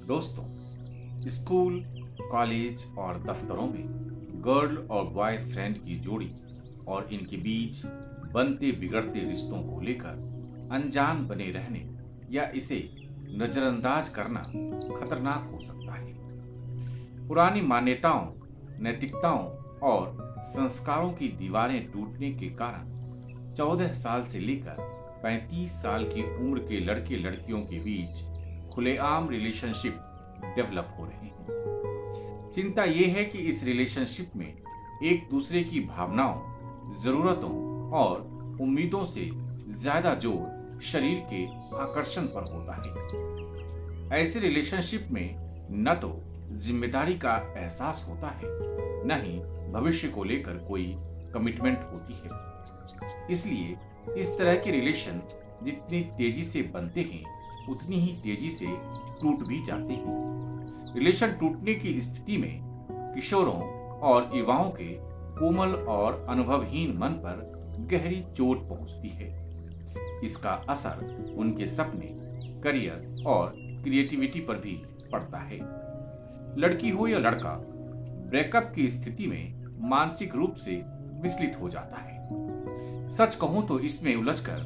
दोस्तों, school, college और दफ्तरों में गर्ल और बॉय फ्रेंड की जोड़ी और इनके बीच बनते बिगड़ते रिश्तों को लेकर अनजान बने रहने या इसे नजरअंदाज करना खतरनाक हो सकता है। पुरानी मान्यताओं, नैतिकताओं और संस्कारों की दीवारें टूटने के कारण 14 साल से लेकर 35 साल की उम्र के लड़के लड़कियों के बीच खुलेआम रिलेशनशिप डेवलप हो रहे हैं। चिंता यह है कि इस रिलेशनशिप में एक दूसरे की भावनाओं, जरूरतों और उम्मीदों से ज्यादा जोर शरीर के आकर्षण पर होता है। ऐसे रिलेशनशिप में न तो जिम्मेदारी का एहसास होता है, न ही भविष्य को लेकर कोई कमिटमेंट होती है। इसलिए इस तरह के रिलेशन जितनी तेजी से बनते हैं उतनी ही तेजी से टूट भी जाते हैं। रिलेशन टूटने की स्थिति में किशोरों और युवाओं के कोमल और अनुभवहीन मन पर गहरी चोट पहुंचती है। इसका असर उनके सपने, करियर और क्रिएटिविटी पर भी पड़ता है। लड़की हो या लड़का, ब्रेकअप की स्थिति में मानसिक रूप से विचलित हो जाता है। सच कहूं तो इसमें उलझकर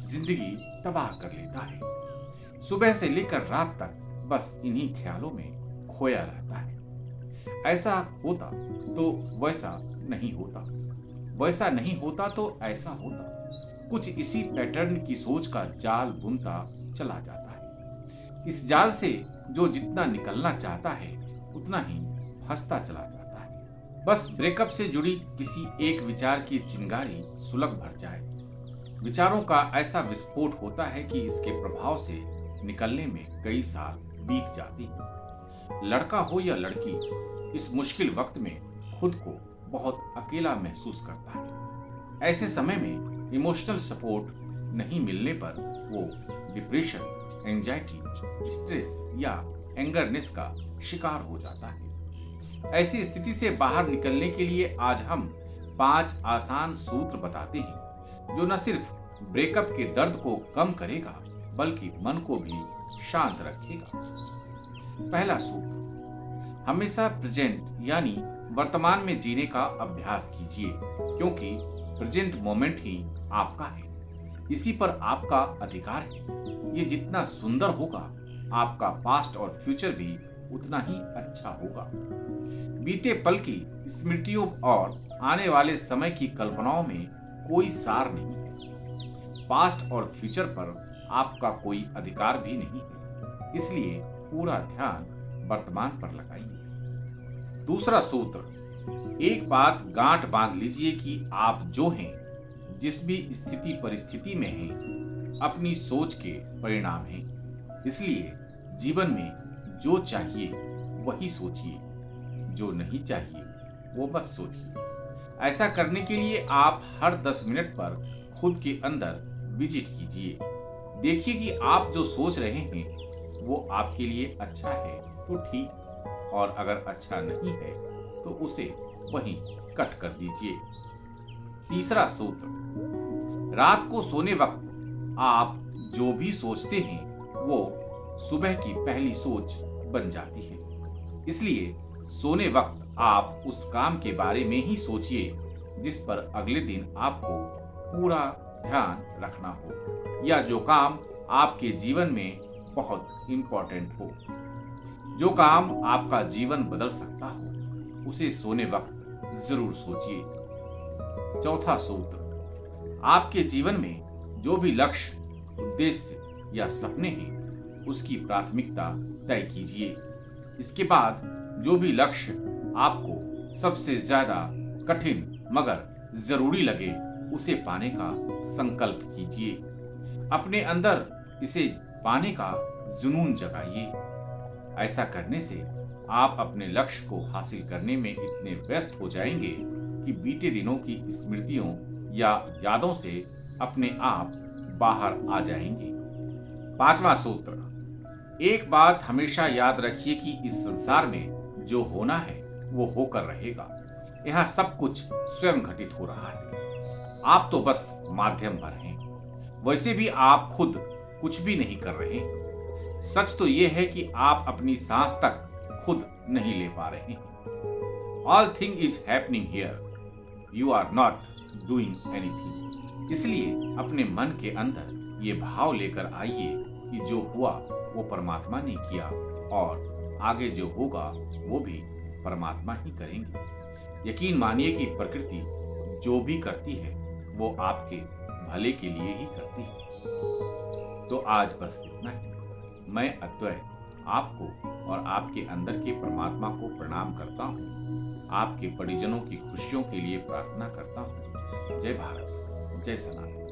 जिंदगी तबाह कर लेता है। सुबह से लेकर रात तक बस इन्हीं ख्यालों में खोया रहता है। ऐसा होता तो वैसा नहीं होता, वैसा नहीं होता तो ऐसा होता। कुछ इसी पैटर्न की सोच का जाल बुनता चला जाता है। इस जाल से जो जितना निकलना चाहता है उतना ही फंसता चला जाता है। बस ब्रेकअप से जुड़ी किसी एक विचार की चिंगारी सुलग भर जाए, विचारों का ऐसा विस्फोट होता है कि इसके प्रभाव से निकलने में कई साल बीत जाते हैं। लड़का हो या लड़की, इस मुश्किल वक्त में खुद को बहुत अकेला महसूस करता है। ऐसे समय में इमोशनल सपोर्ट नहीं मिलने पर वो डिप्रेशन, एंजाइटी, स्ट्रेस या एंगरनेस का शिकार हो जाता है। ऐसी स्थिति से बाहर निकलने के लिए आज हम 5 आसान सूत्र बताते हैं जो न सिर्फ ब्रेकअप के दर्द को कम करेगा बल्कि मन को भी शांत रखेगा। पहला सूत्र, हमेशा प्रेजेंट यानी वर्तमान में जीने का अभ्यास कीजिए, क्योंकि प्रेजेंट मोमेंट ही आपका है। इसी पर आपका अधिकार है। ये जितना सुंदर होगा, आपका पास्ट और फ्यूचर भी उतना ही अच्छा होगा। बीते पल की स्मृतियों और आने वाले समय की कल्पनाओं में कोई सार नहीं है। पास्ट और फ्यूचर पर आपका कोई अधिकार भी नहीं है, इसलिए पूरा ध्यान वर्तमान पर लगाइए। दूसरा सूत्र, एक बात गांठ बांध लीजिए कि आप जो हैं, जिस भी स्थिति परिस्थिति में हैं, अपनी सोच के परिणाम हैं। इसलिए जीवन में जो चाहिए वही सोचिए, जो नहीं चाहिए वो मत सोचिए। ऐसा करने के लिए आप हर 10 मिनट पर खुद के अंदर विजिट कीजिए। देखिए कि आप जो सोच रहे हैं वो आपके लिए अच्छा है तो ठीक, और अगर अच्छा नहीं है तो उसे वहीं कट कर दीजिए। तीसरा सूत्र, रात को सोने वक्त आप जो भी सोचते हैं वो सुबह की पहली सोच बन जाती है। इसलिए सोने वक्त आप उस काम के बारे में ही सोचिए जिस पर अगले दिन आपको पूरा ध्यान रखना हो, या जो काम आपके जीवन में बहुत इंपॉर्टेंट हो। जो काम आपका जीवन बदल सकता हो उसे सोने वक्त जरूर सोचिए। चौथा सूत्र, आपके जीवन में जो भी लक्ष्य, उद्देश्य या सपने हैं उसकी प्राथमिकता तय कीजिए। इसके बाद जो भी लक्ष्य आपको सबसे ज्यादा कठिन मगर जरूरी लगे उसे पाने का संकल्प कीजिए। अपने अंदर इसे पाने का जुनून जगाइए। ऐसा करने से आप अपने लक्ष्य को हासिल करने में इतने व्यस्त हो जाएंगे कि बीते दिनों की स्मृतियों या यादों से अपने आप बाहर आ जाएंगे। पांचवा सूत्र, एक बात हमेशा याद रखिए कि इस संसार में जो होना है वो होकर रहेगा। यहाँ सब कुछ स्वयं घटित हो रहा है, आप तो बस माध्यम पर हैं। वैसे भी आप खुद कुछ भी नहीं कर रहे। सच तो यह है कि आप अपनी सांस तक खुद नहीं ले पा रहे हैं। All thing is happening here, you are not doing anything. इसलिए अपने मन के अंदर ये भाव लेकर आइए कि जो हुआ वो परमात्मा ने किया और आगे जो होगा वो भी परमात्मा ही करेंगे। यकीन मानिए कि प्रकृति जो भी करती है वो आपके भले के लिए ही करती है। तो आज बस इतना ही। मैं अद्वैत आपको और आपके अंदर के परमात्मा को प्रणाम करता हूँ। आपके परिजनों की खुशियों के लिए प्रार्थना करता हूँ। जय भारत, जय सनातन।